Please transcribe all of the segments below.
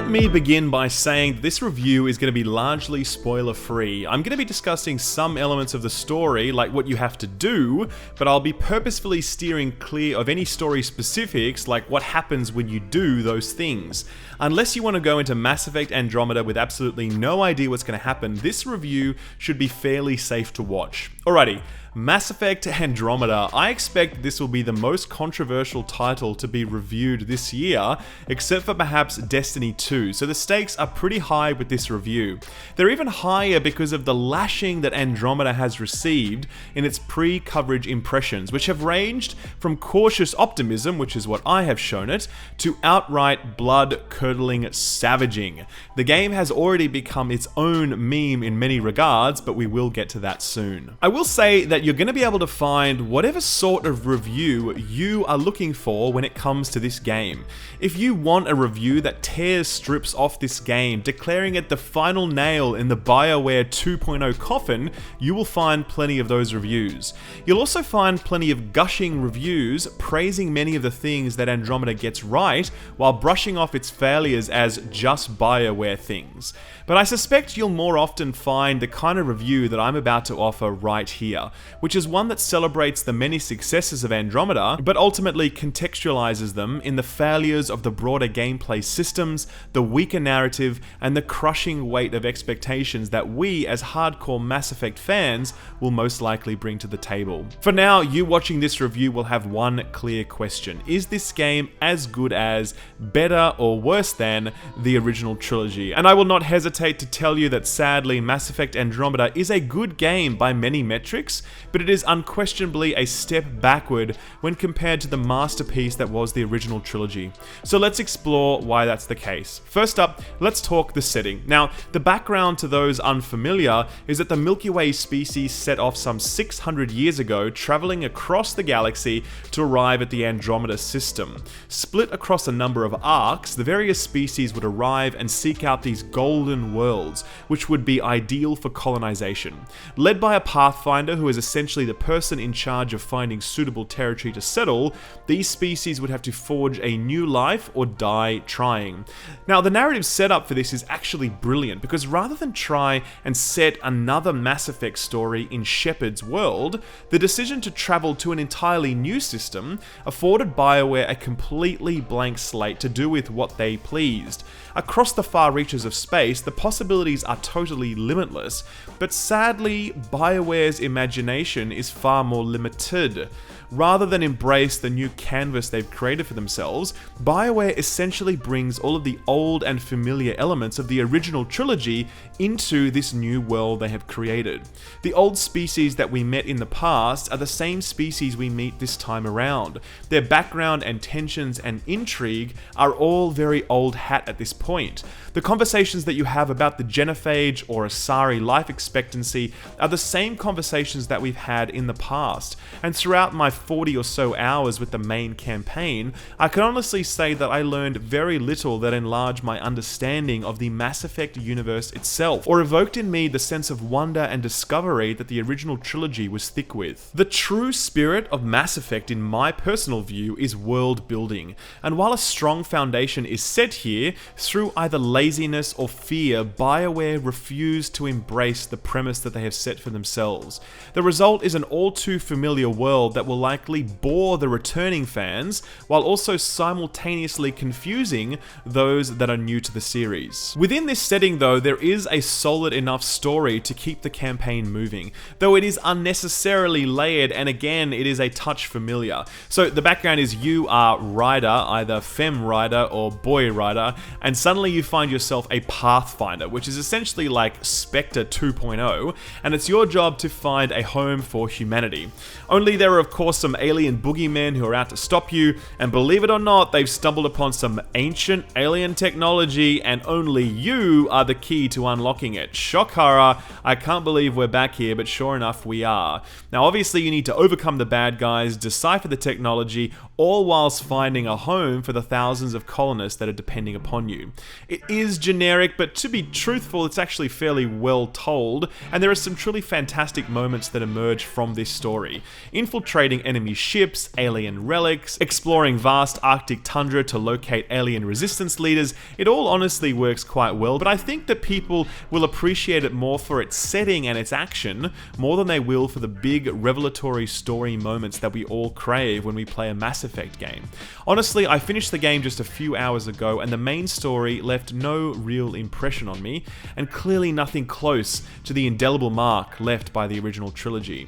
Let me begin by saying that this review is going to be largely spoiler free. I'm going to be discussing some elements of the story, like what you have to do, but I'll be purposefully steering clear of any story specifics, like what happens when you do those things. Unless you want to go into Mass Effect Andromeda with absolutely no idea what's going to happen, this review should be fairly safe to watch. Alrighty. Mass Effect Andromeda. I expect this will be the most controversial title to be reviewed this year, except for perhaps Destiny 2, so the stakes are pretty high with this review. They're even higher because of the lashing that Andromeda has received in its pre-coverage impressions, which have ranged from cautious optimism, which is what I have shown it, to outright blood-curdling savaging. The game has already become its own meme in many regards, but we will get to that soon. I will say that you're going to be able to find whatever sort of review you are looking for when it comes to this game. If you want a review that tears strips off this game, declaring it the final nail in the BioWare 2.0 coffin, you will find plenty of those reviews. You'll also find plenty of gushing reviews praising many of the things that Andromeda gets right, while brushing off its failures as just BioWare things. But I suspect you'll more often find the kind of review that I'm about to offer right here, which is one that celebrates the many successes of Andromeda, but ultimately contextualizes them in the failures of the broader gameplay systems, the weaker narrative, and the crushing weight of expectations that we, as hardcore Mass Effect fans, will most likely bring to the table. For now, you watching this review will have one clear question. Is this game as good as, better, or worse than the original trilogy? And I will not hesitate to tell you that sadly, Mass Effect Andromeda is a good game by many metrics, but it is unquestionably a step backward when compared to the masterpiece that was the original trilogy. So let's explore why that's the case. First up, let's talk the setting. Now, the background to those unfamiliar is that the Milky Way species set off some 600 years ago, traveling across the galaxy to arrive at the Andromeda system. Split across a number of arcs, the various species would arrive and seek out these golden worlds, which would be ideal for colonization. Led by a pathfinder who is essentially the person in charge of finding suitable territory to settle, these species would have to forge a new life or die trying. Now, the narrative setup for this is actually brilliant, because rather than try and set another Mass Effect story in Shepard's world, the decision to travel to an entirely new system afforded BioWare a completely blank slate to do with what they pleased. Across the far reaches of space, the possibilities are totally limitless, but sadly, BioWare's imagination is far more limited. Rather than embrace the new canvas they've created for themselves, BioWare essentially brings all of the old and familiar elements of the original trilogy into this new world they have created. The old species that we met in the past are the same species we meet this time around. Their background and tensions and intrigue are all very old hat at this point. The conversations that you have about the genophage or Asari life expectancy are the same conversations that we've had in the past, and throughout my 40 or so hours with the main campaign, I can honestly say that I learned very little that enlarged my understanding of the Mass Effect universe itself, or evoked in me the sense of wonder and discovery that the original trilogy was thick with. The true spirit of Mass Effect, in my personal view, is world building, and while a strong foundation is set here, through either laziness or fear, BioWare refused to embrace the premise that they have set for themselves. The result is an all too familiar world that will likely bore the returning fans, while also simultaneously confusing those that are new to the series. Within this setting though, there is a solid enough story to keep the campaign moving, though it is unnecessarily layered, and again, it is a touch familiar. So the background is you are Ryder, either Femme Ryder or Boy Ryder, and suddenly you find yourself a Pathfinder, which is essentially like Spectre 2.0, and it's your job to find a home for humanity. Only there are of course some alien boogeymen who are out to stop you, and believe it or not, they've stumbled upon some ancient alien technology, and only you are the key to unlocking it. Shock horror, I can't believe we're back here, but sure enough we are. Now obviously you need to overcome the bad guys, decipher the technology, all whilst finding a home for the thousands of colonists that are depending upon you. It is generic, but to be truthful, it's actually fairly well told, and there are some truly fantastic moments that emerge from this story. Infiltrating enemy ships, alien relics, exploring vast Arctic tundra to locate alien resistance leaders, it all honestly works quite well, but I think that people will appreciate it more for its setting and its action, more than they will for the big revelatory story moments that we all crave when we play a Mass Effect game. Honestly, I finished the game just a few hours ago, and the main story left no real impression on me, and clearly nothing close to the indelible mark left by the original trilogy.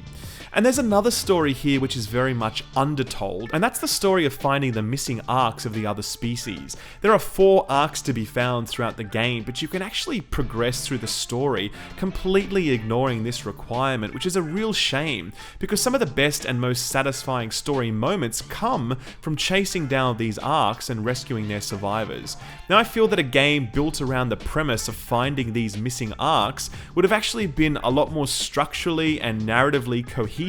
And there's another story here which is very much undertold, and that's the story of finding the missing arcs of the other species. There are 4 arcs to be found throughout the game, but you can actually progress through the story completely ignoring this requirement, which is a real shame, because some of the best and most satisfying story moments come from chasing down these arcs and rescuing their survivors. Now, I feel that a game built around the premise of finding these missing arcs would have actually been a lot more structurally and narratively cohesive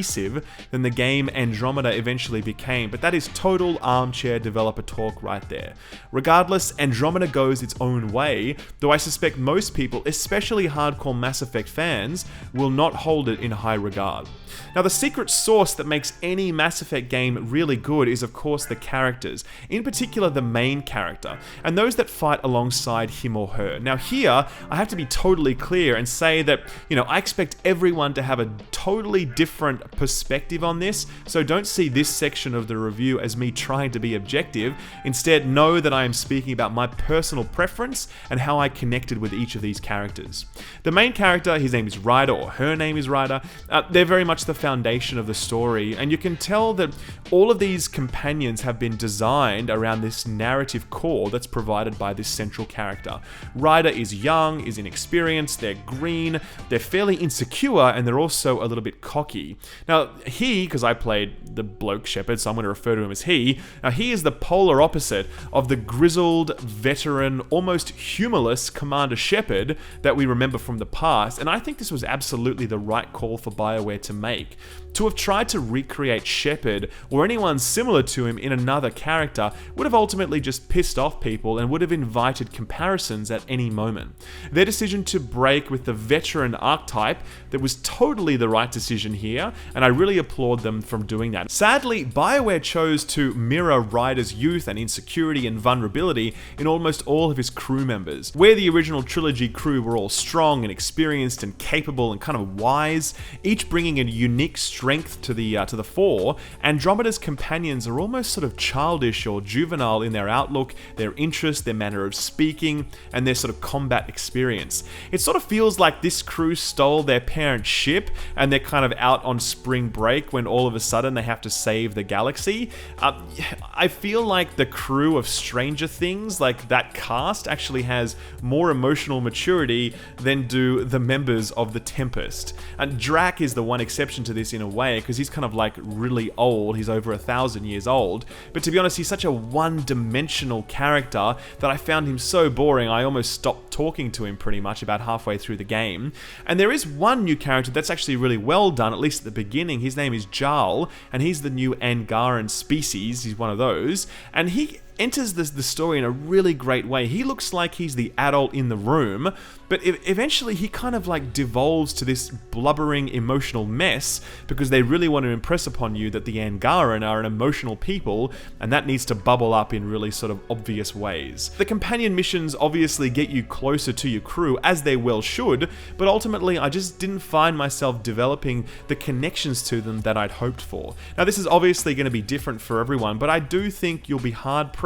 than the game Andromeda eventually became, but that is total armchair developer talk right there. Regardless, Andromeda goes its own way, though I suspect most people, especially hardcore Mass Effect fans, will not hold it in high regard. Now, the secret sauce that makes any Mass Effect game really good is of course the characters, in particular the main character, and those that fight alongside him or her. Now here, I have to be totally clear and say that, I expect everyone to have a totally different perspective on this, so don't see this section of the review as me trying to be objective. Instead, know that I am speaking about my personal preference and how I connected with each of these characters. The main character, his name is Ryder, or her name is Ryder, they're very much the foundation of the story, and you can tell that all of these companions have been designed around this narrative core that's provided by this central character. Ryder is young, is inexperienced, they're green, they're fairly insecure, and they're also a little bit cocky. Now, he, because I played the bloke shepherd, so I'm going to refer to him as he, now he is the polar opposite of the grizzled, veteran, almost humorless Commander Shepard that we remember from the past, and I think this was absolutely the right call for BioWare to make. To have tried to recreate Shepard or anyone similar to him in another character would have ultimately just pissed off people and would have invited comparisons at any moment. Their decision to break with the veteran archetype, that was totally the right decision here, and I really applaud them from doing that. Sadly, BioWare chose to mirror Ryder's youth and insecurity and vulnerability in almost all of his crew members. Where the original trilogy crew were all strong and experienced and capable and kind of wise, each bringing a unique strength to the fore, Andromeda's companions are almost sort of childish or juvenile in their outlook, their interest, their manner of speaking, and their sort of combat experience. It sort of feels like this crew stole their parent ship and they're kind of out on spring break when all of a sudden they have to save the galaxy. I feel like the crew of Stranger Things, like that cast, actually has more emotional maturity than do the members of the Tempest. And Drac is the one exception to this in a way, because he's kind of like really old, he's over 1,000 years old, but to be honest, he's such a one-dimensional character that I found him so boring I almost stopped talking to him pretty much about halfway through the game. And there is one new character that's actually really well done, at least at the beginning. His name is Jarl, and he's the new Angaran species, he's one of those, and he enters the story in a really great way. He looks like he's the adult in the room, but eventually he kind of like devolves to this blubbering emotional mess because they really want to impress upon you that the Angaran are an emotional people, and that needs to bubble up in really sort of obvious ways. The companion missions obviously get you closer to your crew, as they well should, but ultimately I just didn't find myself developing the connections to them that I'd hoped for. Now, this is obviously going to be different for everyone, but I do think you'll be hard-pressed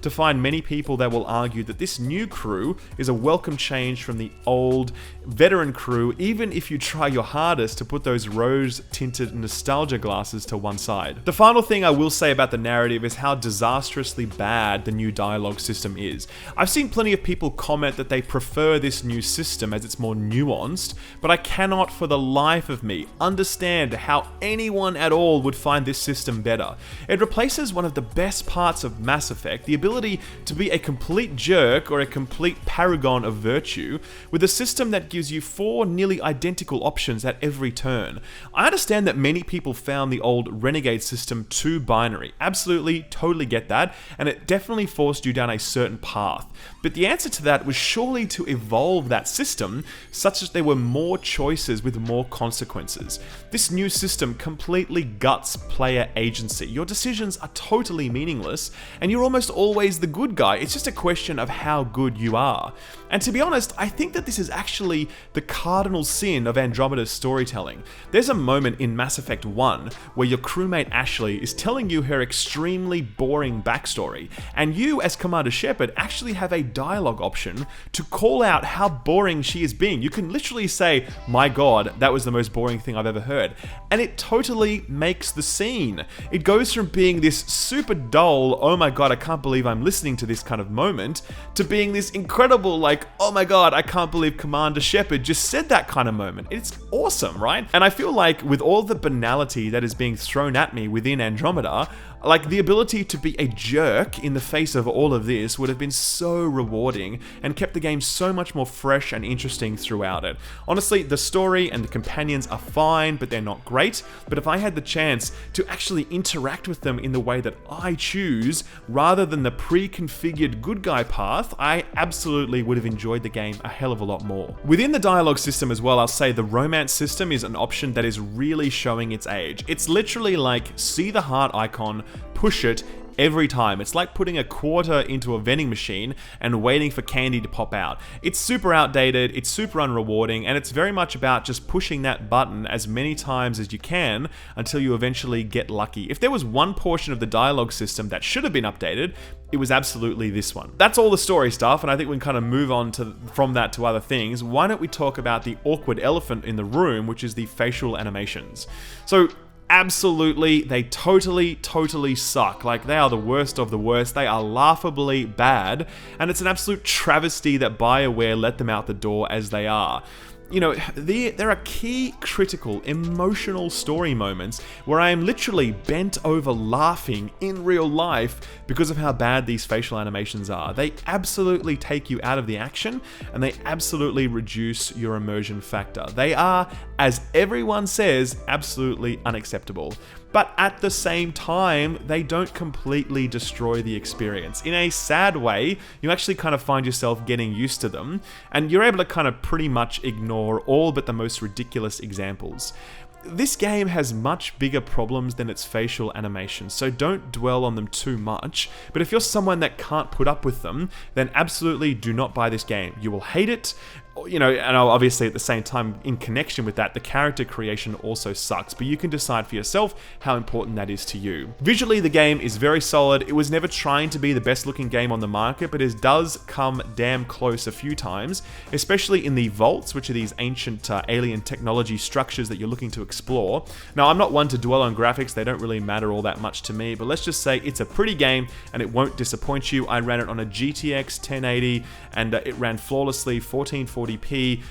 to find many people that will argue that this new crew is a welcome change from the old veteran crew, even if you try your hardest to put those rose-tinted nostalgia glasses to one side. The final thing I will say about the narrative is how disastrously bad the new dialogue system is. I've seen plenty of people comment that they prefer this new system as it's more nuanced, but I cannot for the life of me understand how anyone at all would find this system better. It replaces one of the best parts of Mass Effect, the ability to be a complete jerk or a complete paragon of virtue, with a system that gives you 4 nearly identical options at every turn. I understand that many people found the old Renegade system too binary. Absolutely, totally get that, and it definitely forced you down a certain path. But the answer to that was surely to evolve that system such that there were more choices with more consequences. This new system completely guts player agency. Your decisions are totally meaningless, and you're almost always the good guy. It's just a question of how good you are. And to be honest, I think that this is actually the cardinal sin of Andromeda's storytelling. There's a moment in Mass Effect 1 where your crewmate Ashley is telling you her extremely boring backstory, and you as Commander Shepard actually have a dialogue option to call out how boring she is being. You can literally say, "My god, that was the most boring thing I've ever heard." And it totally makes the scene. It goes from being this super dull, "Oh my god, I can't believe I'm listening to this" kind of moment, to being this incredible, like, "Oh my god, I can't believe Commander Shepard just said that" kind of moment. It's awesome, right? And I feel like with all the banality that is being thrown at me within Andromeda, like the ability to be a jerk in the face of all of this would have been so rewarding and kept the game so much more fresh and interesting throughout it. Honestly, the story and the companions are fine, but they're not great. But if I had the chance to actually interact with them in the way that I choose, rather than the pre-configured good guy path, I absolutely would have enjoyed the game a hell of a lot more. Within the dialogue system as well, I'll say the romance system is an option that is really showing its age. It's literally like, see the heart icon, push it every time. It's like putting a quarter into a vending machine and waiting for candy to pop out. It's super outdated, it's super unrewarding, and it's very much about just pushing that button as many times as you can until you eventually get lucky. If there was one portion of the dialogue system that should have been updated, it was absolutely this one. That's all the story stuff, and I think we can kind of move on from that to other things. Why don't we talk about the awkward elephant in the room, which is the facial animations. So, absolutely, they totally suck. Like, they are the worst of the worst. They are laughably bad, and it's an absolute travesty that BioWare let them out the door as they are. You know, there are key, critical, emotional story moments where I am literally bent over laughing in real life because of how bad these facial animations are. They absolutely take you out of the action, and they absolutely reduce your immersion factor. They are, as everyone says, absolutely unacceptable. But at the same time, they don't completely destroy the experience. In a sad way, you actually kind of find yourself getting used to them, and you're able to kind of pretty much ignore all but the most ridiculous examples. This game has much bigger problems than its facial animations, so don't dwell on them too much. But if you're someone that can't put up with them, then absolutely do not buy this game. You will hate it. You know, and obviously at the same time, in connection with that, the character creation also sucks, but you can decide for yourself how important that is to you. Visually, the game is very solid. It was never trying to be the best looking game on the market, but it does come damn close a few times, especially in the vaults, which are these ancient alien technology structures that you're looking to explore. Now, I'm not one to dwell on graphics. They don't really matter all that much to me, but let's just say it's a pretty game and it won't disappoint you. I ran it on a GTX 1080 and it ran flawlessly, 1440p,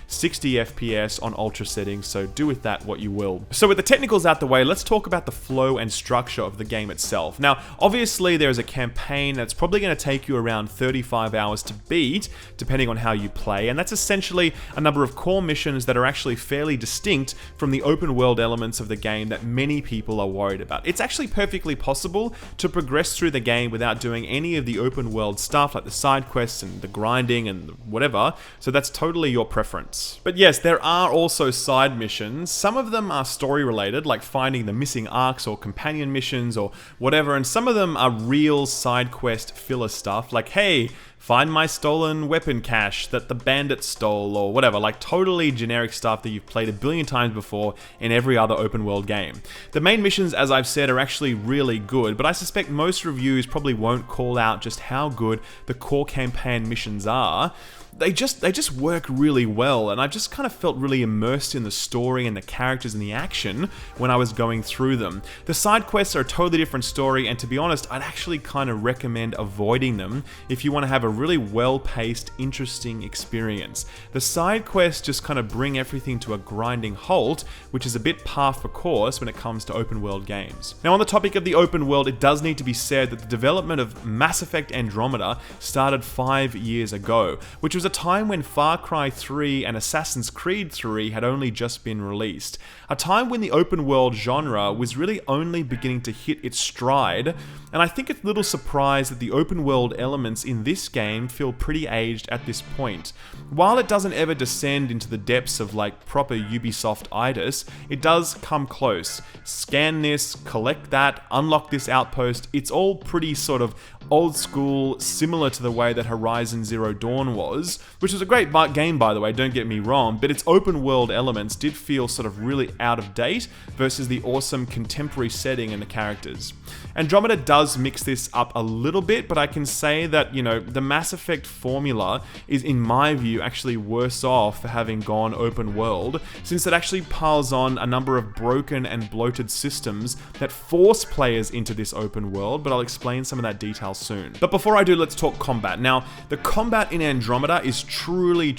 60 FPS on ultra settings, so do with that what you will. So with the technicals out the way, let's talk about the flow and structure of the game itself. Now, obviously there is a campaign that's probably going to take you around 35 hours to beat, depending on how you play, and that's essentially a number of core missions that are actually fairly distinct from the open world elements of the game that many people are worried about. It's actually perfectly possible to progress through the game without doing any of the open world stuff like the side quests and the grinding and whatever, so that's totally your preference. But yes, there are also side missions. Some of them are story related, like finding the missing arcs or companion missions or whatever, and some of them are real side quest filler stuff, like, hey, find my stolen weapon cache that the bandits stole, or whatever, like totally generic stuff that you've played a billion times before in every other open world game. The main missions, as I've said, are actually really good, but I suspect most reviews probably won't call out just how good the core campaign missions are. They just work really well, and I just kind of felt really immersed in the story and the characters and the action when I was going through them. The side quests are a totally different story, and to be honest, I'd actually kind of recommend avoiding them if you want to have a really well-paced, interesting experience. The side quests just kind of bring everything to a grinding halt, which is a bit par for course when it comes to open world games. Now, on the topic of the open world, it does need to be said that the development of Mass Effect Andromeda started 5 years ago, which was a time when Far Cry 3 and Assassin's Creed 3 had only just been released. A time when the open world genre was really only beginning to hit its stride, and I think it's little surprise that the open world elements in this game feel pretty aged at this point. While it doesn't ever descend into the depths of like proper Ubisoft-itis, it does come close. Scan this, collect that, unlock this outpost, it's all pretty sort of old school, similar to the way that Horizon Zero Dawn was, which was a great game by the way, don't get me wrong, but its open world elements did feel sort of really out of date versus the awesome contemporary setting and the characters. Andromeda does mix this up a little bit, but I can say that, you know, the Mass Effect formula is, in my view, actually worse off for having gone open world, since it actually piles on a number of broken and bloated systems that force players into this open world, but I'll explain some of that detail soon. But before I do, let's talk combat. Now, the combat in Andromeda is truly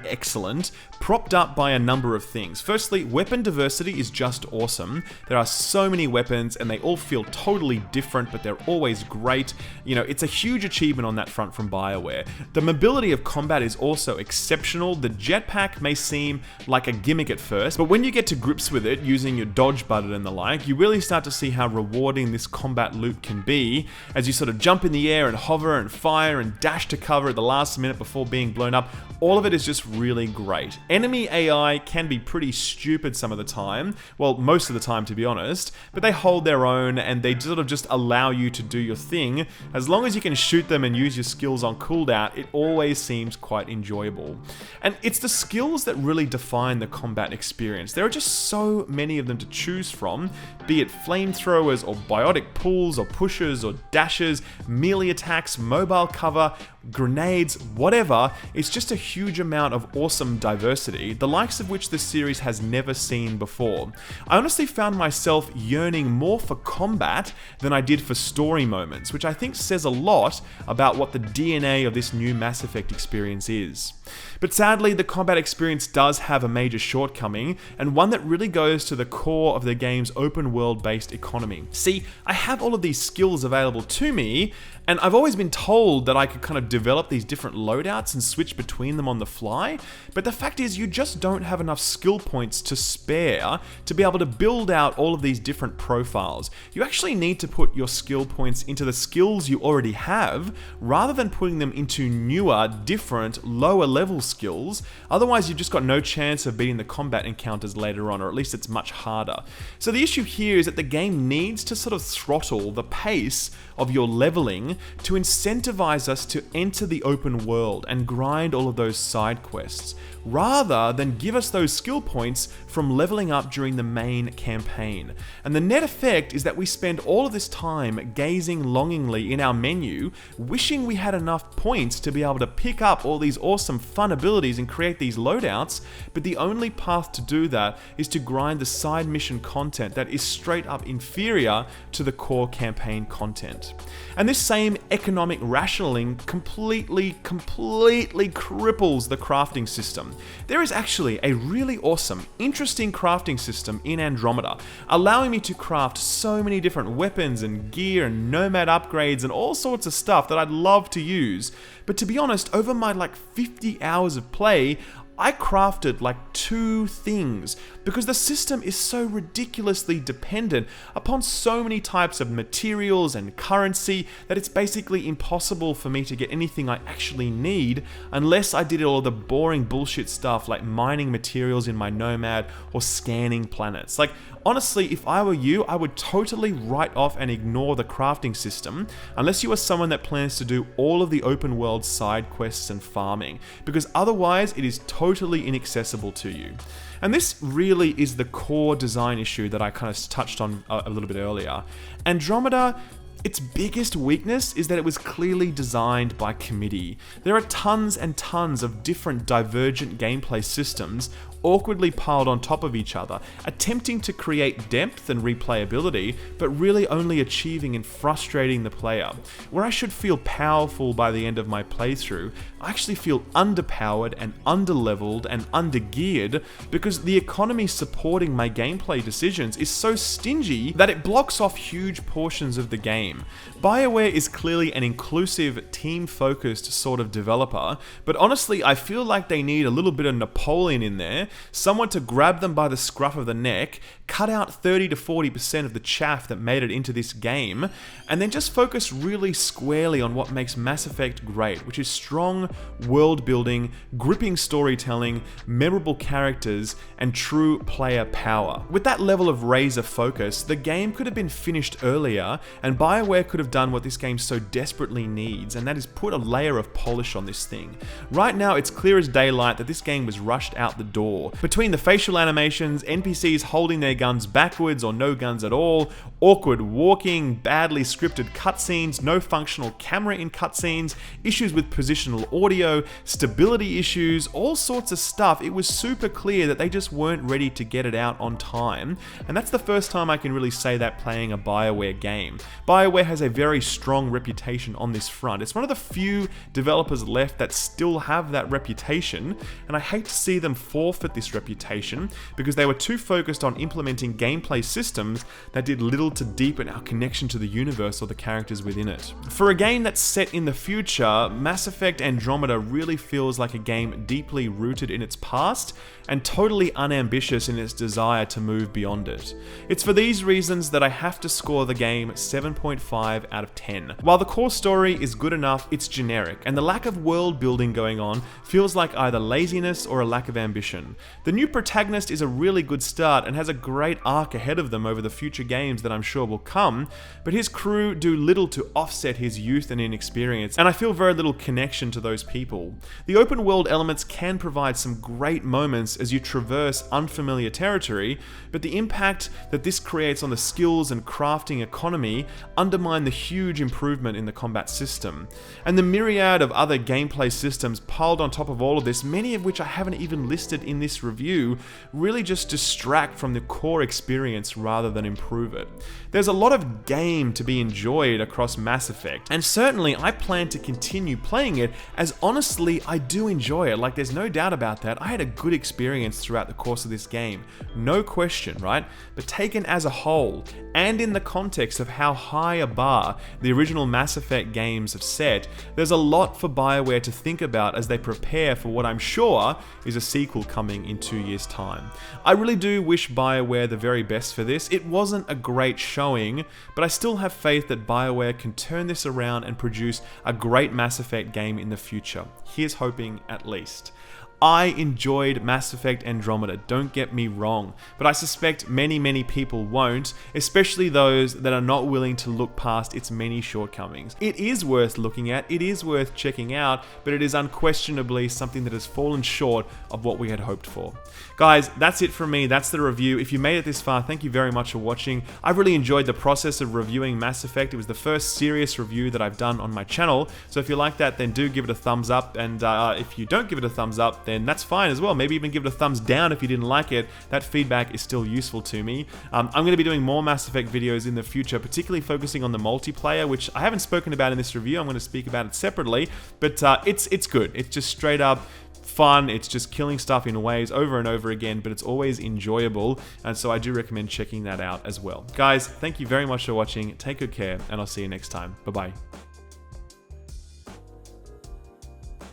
excellent, propped up by a number of things. Firstly, weapon diversity is just awesome. There are so many weapons and they all feel totally different, but they're always great. You know, it's a huge achievement on that front from BioWare. The mobility of combat is also exceptional. The jetpack may seem like a gimmick at first, but when you get to grips with it using your dodge button and the like, you really start to see how rewarding this combat loop can be as you sort of jump in the air and hover and fire and dash to cover at the last minute before being blown up. All of it is just really great. Enemy AI can be pretty stupid some of the time, well, most of the time to be honest, but they hold their own and they sort of just allow you to do your thing. As long as you can shoot them and use your skills on cooldown, it always seems quite enjoyable. And it's the skills that really define the combat experience. There are just so many of them to choose from, be it flamethrowers or biotic pulls or pushes or dashes, melee attacks, mobile cover, grenades, whatever. It's just a huge amount of awesome diversity, the likes of which this series has never seen before. I honestly found myself yearning more for combat than I did for story moments, which I think says a lot about what the DNA of this new Mass Effect experience is. But sadly, the combat experience does have a major shortcoming, and one that really goes to the core of the game's open world-based economy. See, I have all of these skills available to me, and I've always been told that I could kind of develop these different loadouts and switch between them on the fly, but the fact is you just don't have enough skill points to spare to be able to build out all of these different profiles. You actually need to put your skill points into the skills you already have, rather than putting them into newer, different, lower level skills. Otherwise, you've just got no chance of beating the combat encounters later on, or at least it's much harder. So the issue here is that the game needs to sort of throttle the pace of your leveling to incentivize us to enter the open world and grind all of those side quests, rather than give us those skill points from leveling up during the main campaign. And the net effect is that we spend all of this time gazing longingly in our menu, wishing we had enough points to be able to pick up all these awesome fun abilities and create these loadouts, but the only path to do that is to grind the side mission content that is straight up inferior to the core campaign content. And this same economic rationing completely cripples the crafting system. There is actually a really awesome, interesting crafting system in Andromeda, allowing me to craft so many different weapons and gear and nomad upgrades and all sorts of stuff that I'd love to use. But to be honest, over my like 50 hours of play, I crafted like 2 things because the system is so ridiculously dependent upon so many types of materials and currency that it's basically impossible for me to get anything I actually need unless I did all the boring bullshit stuff like mining materials in my Nomad or scanning planets. Like, honestly, if I were you, I would totally write off and ignore the crafting system unless you are someone that plans to do all of the open world side quests and farming, because otherwise it is totally inaccessible to you. And this really is the core design issue that I kind of touched on a little bit earlier. Andromeda, its biggest weakness is that it was clearly designed by committee. There are tons and tons of different divergent gameplay systems awkwardly piled on top of each other, attempting to create depth and replayability, but really only achieving and frustrating the player. Where I should feel powerful by the end of my playthrough, I actually feel underpowered and underleveled and undergeared because the economy supporting my gameplay decisions is so stingy that it blocks off huge portions of the game. BioWare is clearly an inclusive, team-focused sort of developer, but honestly I feel like they need a little bit of Napoleon in there, someone to grab them by the scruff of the neck, cut out 30 to 40% of the chaff that made it into this game, and then just focus really squarely on what makes Mass Effect great, which is strong world building, gripping storytelling, memorable characters, and true player power. With that level of razor focus, the game could have been finished earlier, and BioWare could have done what this game so desperately needs, and that is put a layer of polish on this thing. Right now, it's clear as daylight that this game was rushed out the door. Between the facial animations, NPCs holding their guns backwards or no guns at all, awkward walking, badly scripted cutscenes, no functional camera in cutscenes, issues with positional audio, stability issues, all sorts of stuff, it was super clear that they just weren't ready to get it out on time, and that's the first time I can really say that playing a BioWare game. BioWare has a very strong reputation on this front. It's one of the few developers left that still have that reputation, and I hate to see them forfeit this reputation because they were too focused on implementing gameplay systems that did little to deepen our connection to the universe or the characters within it. For a game that's set in the future, Mass Effect Andromeda really feels like a game deeply rooted in its past and totally unambitious in its desire to move beyond it. It's for these reasons that I have to score the game 7.5 out of 10. While the core story is good enough, it's generic, and the lack of world building going on feels like either laziness or a lack of ambition. The new protagonist is a really good start and has a great arc ahead of them over the future games that I'm sure will come, but his crew do little to offset his youth and inexperience, and I feel very little connection to those people. The open world elements can provide some great moments as you traverse unfamiliar territory, but the impact that this creates on the skills and crafting economy undermine the huge improvement in the combat system. And the myriad of other gameplay systems piled on top of all of this, many of which I haven't even listed in this review, really just distract from the core experience rather than improve it. There's a lot of game to be enjoyed across Mass Effect, and certainly I plan to continue playing it, as honestly I do enjoy it. Like, there's no doubt about that. I had a good experience throughout the course of this game, no question, right? But taken as a whole, and in the context of how high a bar the original Mass Effect games have set, there's a lot for BioWare to think about as they prepare for what I'm sure is a sequel coming in 2 years' time. I really do wish BioWare the very best for this. It wasn't a great showing, but I still have faith that BioWare can turn this around and produce a great Mass Effect game in the future. Here's hoping, at least. I enjoyed Mass Effect Andromeda, don't get me wrong, but I suspect many people won't, especially those that are not willing to look past its many shortcomings. It is worth looking at, it is worth checking out, but it is unquestionably something that has fallen short of what we had hoped for. Guys, that's it from me, that's the review. If you made it this far, thank you very much for watching. I really enjoyed the process of reviewing Mass Effect. It was the first serious review that I've done on my channel, so if you like that, then do give it a thumbs up, and if you don't give it a thumbs up, then that's fine as well. Maybe even give it a thumbs down if you didn't like it. That feedback is still useful to me. I'm going to be doing more Mass Effect videos in the future, particularly focusing on the multiplayer, which I haven't spoken about in this review. I'm going to speak about it separately, but it's good. It's just straight up fun. It's just killing stuff in waves over and over again, but it's always enjoyable, and so I do recommend checking that out as well. Guys, thank you very much for watching. Take good care, and I'll see you next time. Bye-bye.